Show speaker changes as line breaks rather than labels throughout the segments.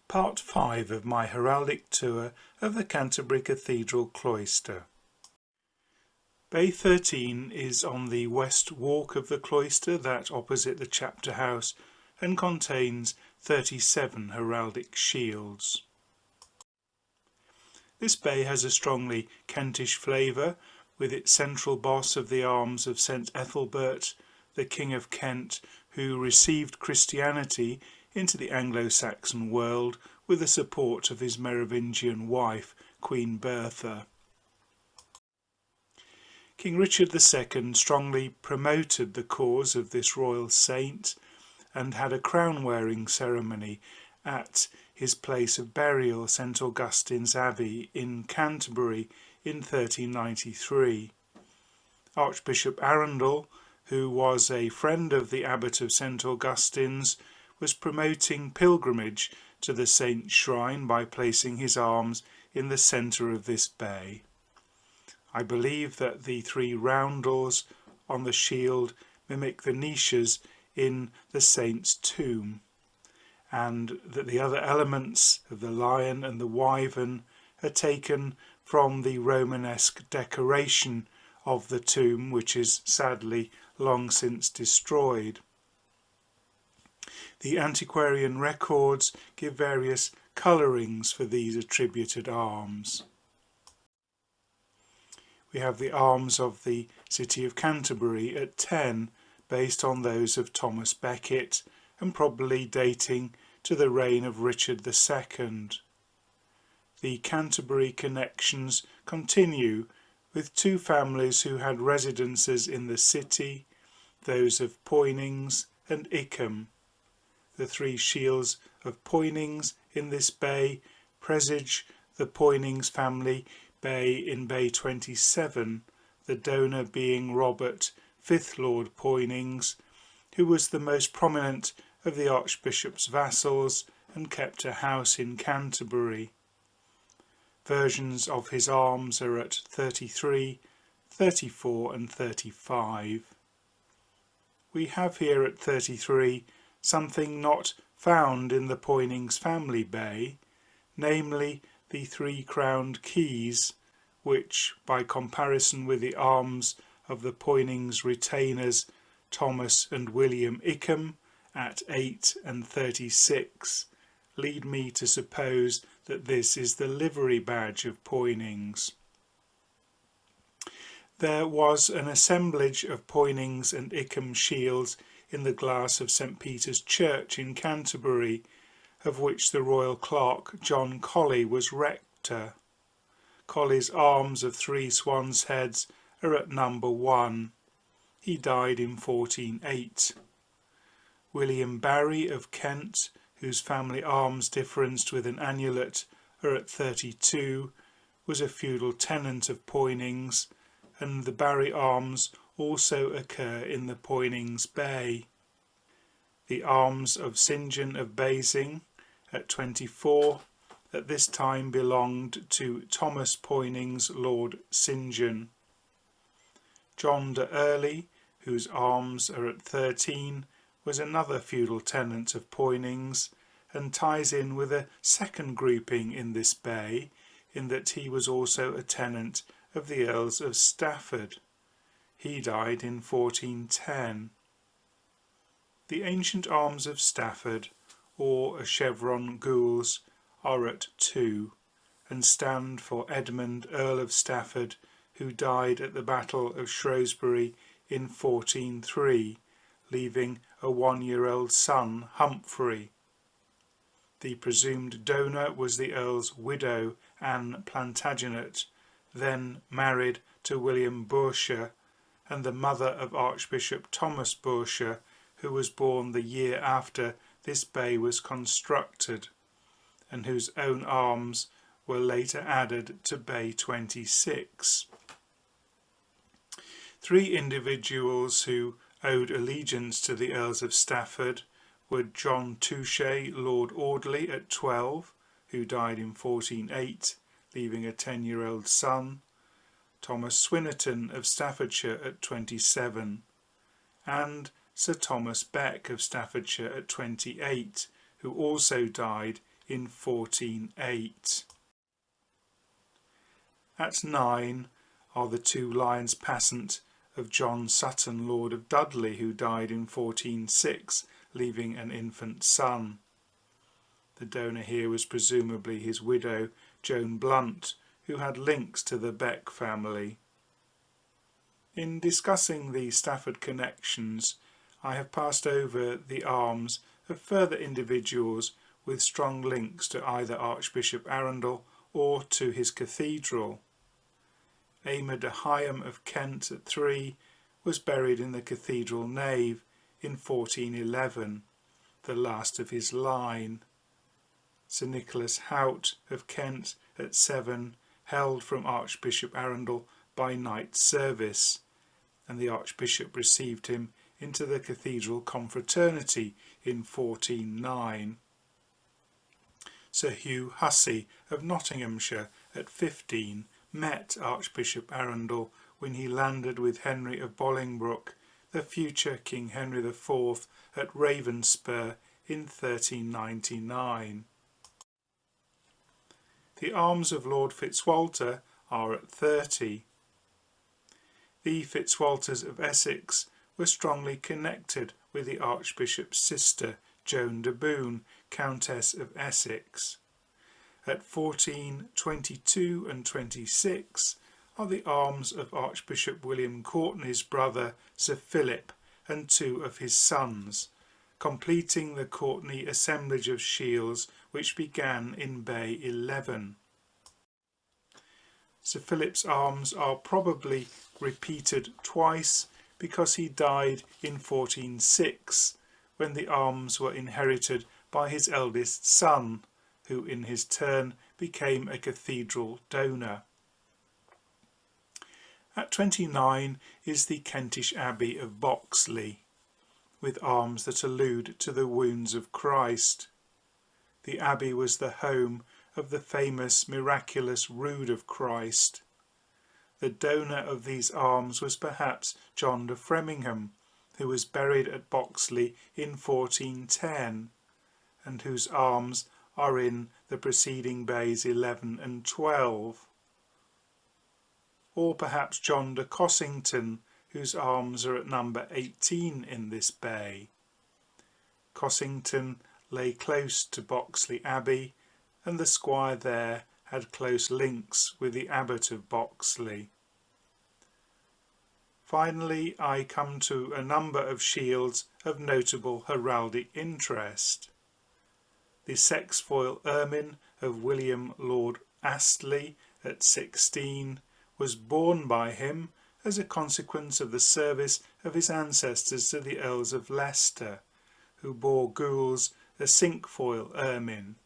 Part 5 of my heraldic tour of the Canterbury Cathedral Cloister. Bay 13 is on the west walk of the cloister, that opposite the chapter house, and contains 37 heraldic shields. This bay has a strongly Kentish flavour, with its central boss of the arms of St Aethelbert, the King of Kent, who received Christianity into the Anglo-Saxon world with the support of his Merovingian wife, Queen Bertha. King Richard II strongly promoted the cause of this royal saint and had a crown-wearing ceremony at his place of burial, St Augustine's Abbey in Canterbury, in 1393. Archbishop Arundel, who was a friend of the Abbot of St Augustine's, was promoting pilgrimage to the saint's shrine by placing his arms in the centre of this bay. I believe that the 3 roundels on the shield mimic the niches in the saint's tomb, and that the other elements of the lion and the wyvern are taken from the Romanesque decoration of the tomb, which is sadly long since destroyed. The antiquarian records give various colourings for these attributed arms. We have the arms of the city of Canterbury at 10, based on those of Thomas Becket, and probably dating to the reign of Richard II. The Canterbury connections continue with 2 families who had residences in the city, those of Poynings and Ickham. The 3 shields of Poynings in this bay presage the Poynings family bay in Bay 27, the donor being Robert, 5th Lord Poynings, who was the most prominent of the Archbishop's vassals and kept a house in Canterbury. Versions of his arms are at 33, 34 and 35. We have here at 33 something not found in the Poynings family bay, namely the 3 crowned keys, which, by comparison with the arms of the Poynings retainers Thomas and William Ickham at 8 and 36, lead me to suppose that this is the livery badge of Poynings. There was an assemblage of Poynings and Ickham shields in the glass of St Peter's Church in Canterbury, of which the royal clerk John Colley was rector. Colley's arms of 3 swans' heads are at number 1. He died in 1408. William Barry of Kent, whose family arms differenced with an annulet, are at 32, was a feudal tenant of Poynings, and the Barry arms also occur in the Poynings Bay. The arms of St John of Basing at 24 at this time belonged to Thomas Poynings, Lord St John. John de Early, whose arms are at 13, was another feudal tenant of Poynings, and ties in with a second grouping in this bay, in that he was also a tenant of the Earls of Stafford. He died in 1410. The ancient arms of Stafford, or a chevron gules, are at 2, and stand for Edmund, Earl of Stafford, who died at the Battle of Shrewsbury in 1403, leaving a 1-year-old son, Humphrey. The presumed donor was the Earl's widow, Anne Plantagenet, then married to William Bourchier, and the mother of Archbishop Thomas Bourchier, who was born the year after this bay was constructed, and whose own arms were later added to Bay 26. 3 individuals who owed allegiance to the Earls of Stafford were John Touchet, Lord Audley, at 12, who died in 1408, leaving a 10-year-old son, Thomas Swinnerton of Staffordshire at 27, and Sir Thomas Beck of Staffordshire at 28, who also died in 1408. At 9 are the 2 lions passant of John Sutton, Lord of Dudley, who died in 1406, leaving an infant son. The donor here was presumably his widow, Joan Blunt, who had links to the Beck family. In discussing the Stafford connections, I have passed over the arms of further individuals with strong links to either Archbishop Arundel or to his cathedral. Aymer de Higham of Kent at 3 was buried in the cathedral nave in 1411, the last of his line. Sir Nicholas Hout of Kent at 7 held from Archbishop Arundel by night service, and the Archbishop received him into the cathedral confraternity in 1409. Sir Hugh Hussey of Nottinghamshire at 15 met Archbishop Arundel when he landed with Henry of Bolingbroke, the future King Henry IV, at Ravenspur in 1399. The arms of Lord Fitzwalter are at 30. The Fitzwalters of Essex were strongly connected with the Archbishop's sister, Joan de Bohun, Countess of Essex. At 14, 22 and 26 are the arms of Archbishop William Courtenay's brother, Sir Philip, and 2 of his sons, completing the Courtenay assemblage of shields which began in Bay 11. Sir Philip's arms are probably repeated twice because he died in 1406, when the arms were inherited by his eldest son, who in his turn became a cathedral donor. At 29 is the Kentish Abbey of Boxley, with arms that allude to the wounds of Christ. The abbey was the home of the famous miraculous Rood of Christ. The donor of these arms was perhaps John de Fremingham, who was buried at Boxley in 1410, and whose arms are in the preceding bays 11 and 12. Or perhaps John de Cossington, whose arms are at number 18 in this bay. Cossington lay close to Boxley Abbey, and the squire there had close links with the abbot of Boxley. Finally, I come to a number of shields of notable heraldic interest. The sexfoil ermine of William Lord Astley at 16 was borne by him as a consequence of the service of his ancestors to the Earls of Leicester, who bore gules a cinquefoil ermine.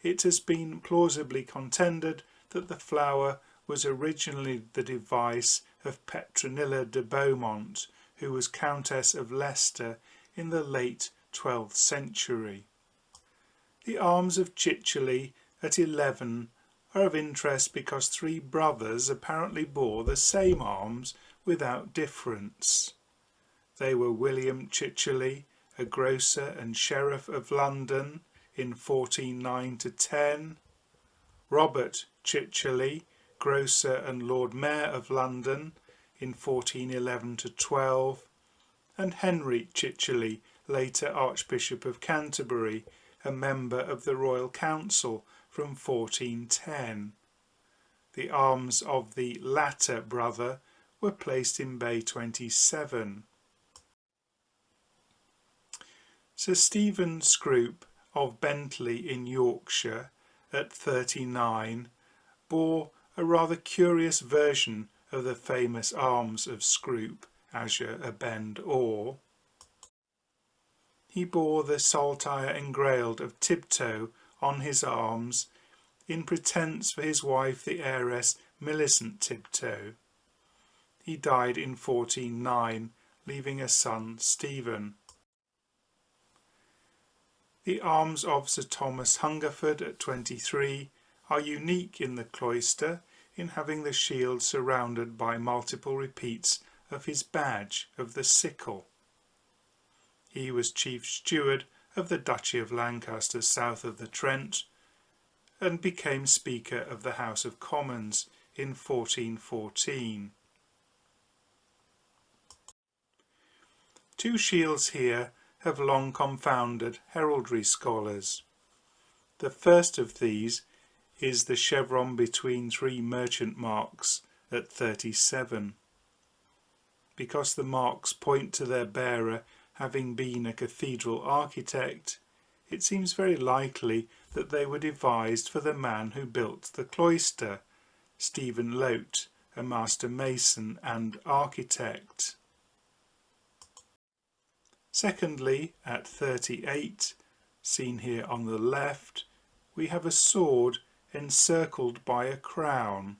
It has been plausibly contended that the flower was originally the device of Petronilla de Beaumont, who was Countess of Leicester in the late 12th century. The arms of Chichele at 11 are of interest because 3 brothers apparently bore the same arms without difference. They were William Chichele, a grocer and sheriff of London in 1409-10, Robert Chichele, grocer and Lord Mayor of London in 1411-12, and Henry Chichele, later Archbishop of Canterbury, a member of the Royal Council from 1410. The arms of the latter brother were placed in Bay 27. Sir Stephen Scrope of Bentley in Yorkshire at 39 bore a rather curious version of the famous arms of Scrope, azure, abend, or. He bore the saltire engrailed of Tibto on his arms in pretence for his wife the heiress Millicent Tibto. He died in 1409, leaving a son, Stephen. The arms of Sir Thomas Hungerford at 23 are unique in the cloister in having the shield surrounded by multiple repeats of his badge of the sickle. He was chief steward of the Duchy of Lancaster south of the Trent, and became Speaker of the House of Commons in 1414. Two shields here have long confounded heraldry scholars. The first of these is the chevron between three merchant marks at 37. Because the marks point to their bearer having been a cathedral architect, it seems very likely that they were devised for the man who built the cloister, Stephen Lote, a master mason and architect. Secondly, at 38, seen here on the left, we have a sword encircled by a crown.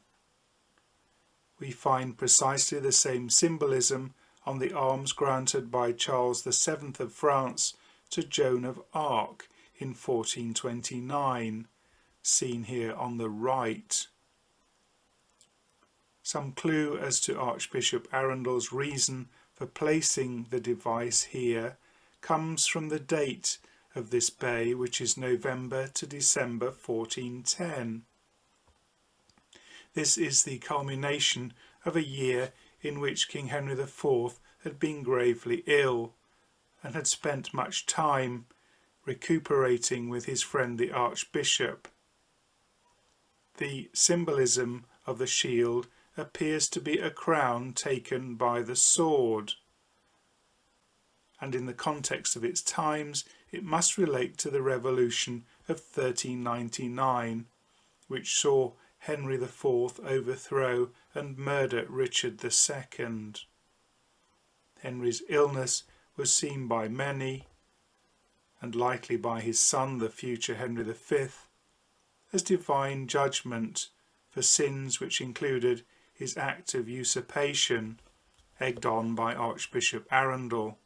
We find precisely the same symbolism on the arms granted by Charles VII of France to Joan of Arc in 1429, seen here on the right. Some clue as to Archbishop Arundel's reason for placing the device here comes from the date of this bay, which is November to December 1410. This is the culmination of a year in which King Henry IV had been gravely ill and had spent much time recuperating with his friend the Archbishop. The symbolism of the shield appears to be a crown taken by the sword, and in the context of its times it must relate to the revolution of 1399, which saw Henry IV overthrow and murder Richard II. Henry's illness was seen by many, and likely by his son, the future Henry V, as divine judgment for sins which included his act of usurpation, egged on by Archbishop Arundel.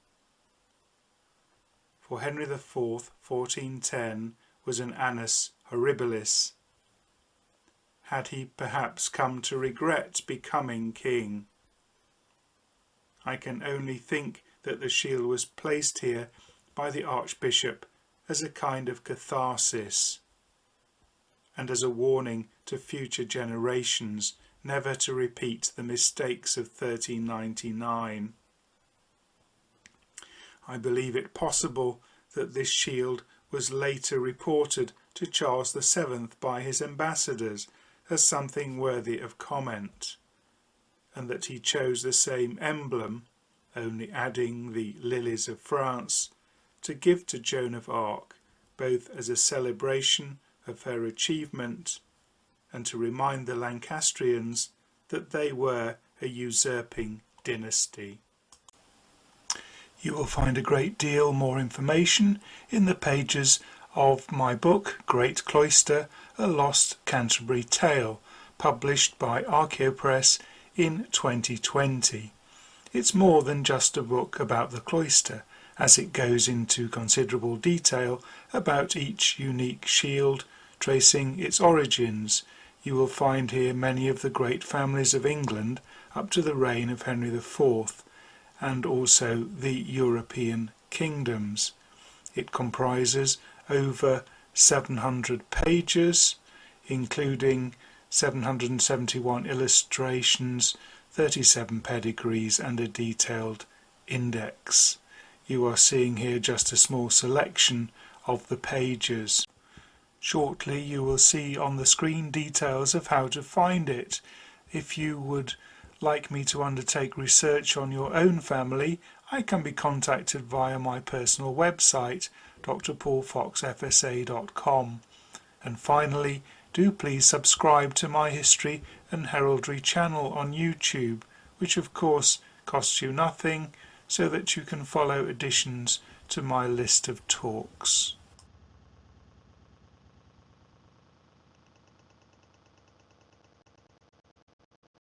For Henry IV, 1410, was an annus horribilis. Had he perhaps come to regret becoming king? I can only think that the shield was placed here by the Archbishop as a kind of catharsis, and as a warning to future generations never to repeat the mistakes of 1399. I believe it possible that this shield was later reported to Charles VII by his ambassadors as something worthy of comment, and that he chose the same emblem, only adding the lilies of France, to give to Joan of Arc, both as a celebration of her achievement and to remind the Lancastrians that they were a usurping dynasty. You will find a great deal more information in the pages of my book, Great Cloister, A Lost Canterbury Tale, published by Archaeopress in 2020. It's more than just a book about the cloister, as it goes into considerable detail about each unique shield, tracing its origins. You will find here many of the great families of England up to the reign of Henry IV, and also the European kingdoms. It comprises over 700 pages, including 771 illustrations, 37 pedigrees and a detailed index. You are seeing here just a small selection of the pages. Shortly you will see on the screen details of how to find it. If you would like me to undertake research on your own family, I can be contacted via my personal website, drpaulfoxfsa.com. And finally, do please subscribe to my History and Heraldry channel on YouTube, which of course costs you nothing, so that you can follow additions to my list of talks.